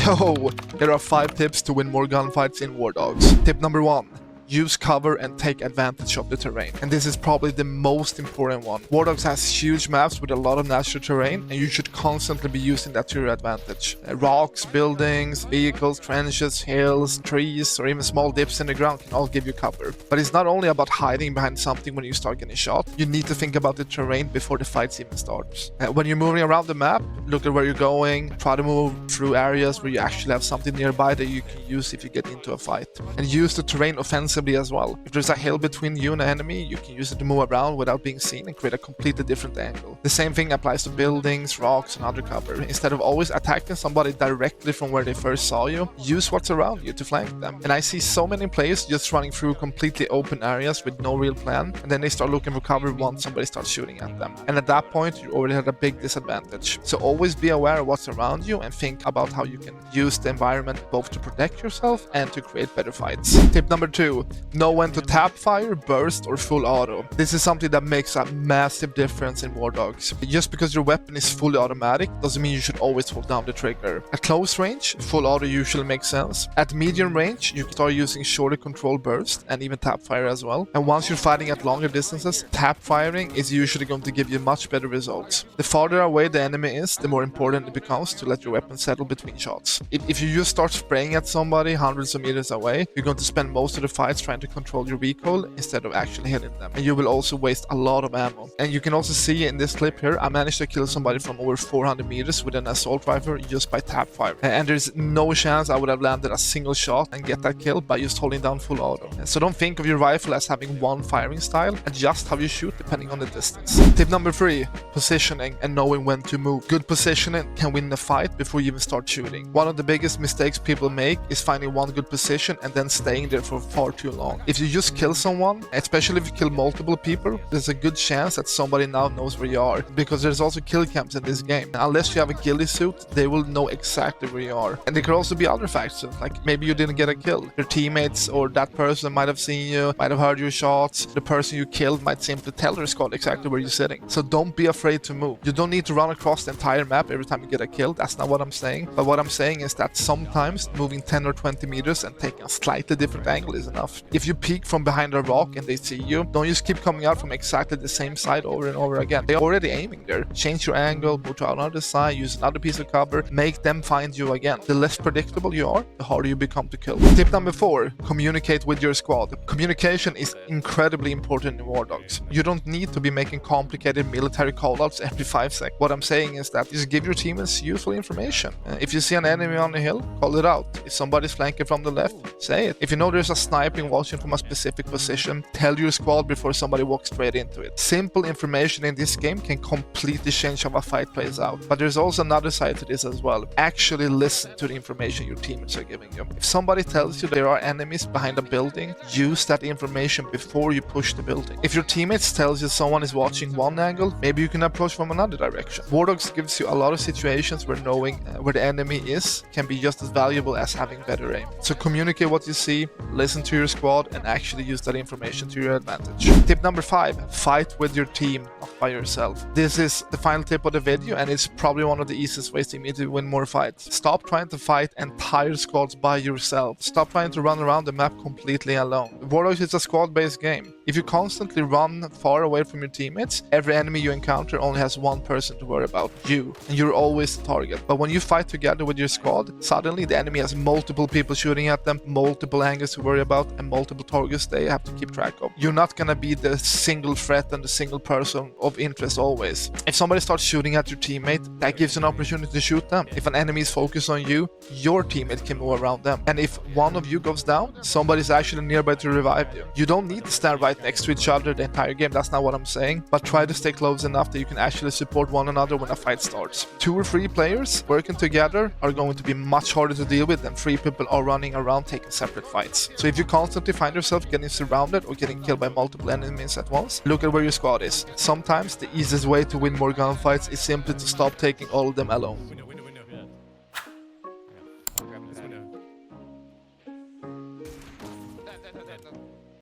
So, here are 5 tips to win more gunfights in Wardogs. Tip number 1. Use cover and take advantage of the terrain. And this is probably the most important one. Wardogs has huge maps with a lot of natural terrain, and you should constantly be using that to your advantage. Rocks, buildings, vehicles, trenches, hills, trees, or even small dips in the ground can all give you cover. But it's not only about hiding behind something when you start getting shot. You need to think about the terrain before the fights even starts. When you're moving around the map, look at where you're going, try to move through areas where you actually have something nearby that you can use if you get into a fight. And use the terrain offensively as well. If there's a hill between you and an enemy, you can use it to move around without being seen and create a completely different angle. The same thing applies to buildings, rocks, and other cover. Instead of always attacking somebody directly from where they first saw you, use what's around you to flank them. And I see so many players just running through completely open areas with no real plan, and then they start looking for cover once somebody starts shooting at them. And at that point, you already had a big disadvantage. So always be aware of what's around you and think about how you can use the environment both to protect yourself and to create better fights. Tip number 2. Know when to tap fire, burst, or full auto. This is something that makes a massive difference in Wardogs. Just because your weapon is fully automatic doesn't mean you should always hold down the trigger. At close range, full auto usually makes sense. At medium range, you can start using shorter control burst and even tap fire as well. And once you're fighting at longer distances, tap firing is usually going to give you much better results. The farther away the enemy is, the more important it becomes to let your weapon settle between shots. If you just start spraying at somebody hundreds of meters away, you're going to spend most of the fights trying to control your recoil instead of actually hitting them, and you will also waste a lot of ammo. And you can also see in this clip here, I managed to kill somebody from over 400 meters with an assault rifle just by tap fire, and there's no chance I would have landed a single shot and get that kill by just holding down full auto. So don't think of your rifle as having one firing style, adjust how you shoot depending on the distance. Tip number 3. Positioning and knowing when to move. Good positioning can win the fight before you even start shooting. One of the biggest mistakes people make is finding one good position and then staying there for far too long. If you just kill someone, especially if you kill multiple people, there's a good chance that somebody now knows where you are, because there's also kill cams in this game. Unless you have a ghillie suit, they will know exactly where you are. And there could also be other factors, like maybe you didn't get a kill. Your teammates or that person might have seen you, might have heard your shots. The person you killed might simply tell their squad exactly where you're sitting. So don't be afraid to move. You don't need to run across the entire map every time you get a kill. That's not what I'm saying. But what I'm saying is that sometimes moving 10 or 20 meters and taking a slightly different angle is enough. If you peek from behind a rock and they see you, don't just keep coming out from exactly the same side over and over again. They're already aiming there. Change your angle, move to another side, use another piece of cover, make them find you again. The less predictable you are, the harder you become to kill. Tip number 4. Communicate with your squad. Communication is incredibly important in Wardogs. You don't need to be making complicated military callouts every 5 seconds. What I'm saying is that just give your teammates useful information. If you see an enemy on the hill, call it out. If somebody's flanking from the left, say it. If you know there's a sniping watching from a specific position, tell your squad before somebody walks straight into it. Simple information in this game can completely change how a fight plays out. But there's also another side to this as well. Actually listen to the information your teammates are giving you. If somebody tells you there are enemies behind a building, use that information before you push the building. If your teammates tells you someone is watching one angle, maybe you can approach from another direction. Wardogs gives you a lot of situations where knowing where the enemy is can be just as valuable as having better aim. So communicate what you see, listen to your squad, and actually use that information to your advantage. Tip number 5. Fight with your team, not by yourself. This is the final tip of the video, and it's probably one of the easiest ways to me to win more fights. Stop trying to fight entire squads by yourself. Stop trying to run around the map completely alone. Wardogs is a squad-based game. If you constantly run far away from your teammates, every enemy you encounter only has one person to worry about, you, and you're always the target. But when you fight together with your squad, suddenly the enemy has multiple people shooting at them, multiple angles to worry about, and multiple targets they have to keep track of. You're not gonna be the single threat and the single person of interest always. If somebody starts shooting at your teammate, that gives you an opportunity to shoot them. If an enemy is focused on you, your teammate can move around them. And if one of you goes down, somebody's actually nearby to revive you. You don't need to stand right next to each other the entire game, that's not what I'm saying, but try to stay close enough that you can actually support one another when a fight starts. 2 or 3 players working together are going to be much harder to deal with than 3 people are running around taking separate fights. So if you constantly find yourself getting surrounded or getting killed by multiple enemies at once, look at where your squad is. Sometimes the easiest way to win more gunfights is simply to stop taking all of them alone.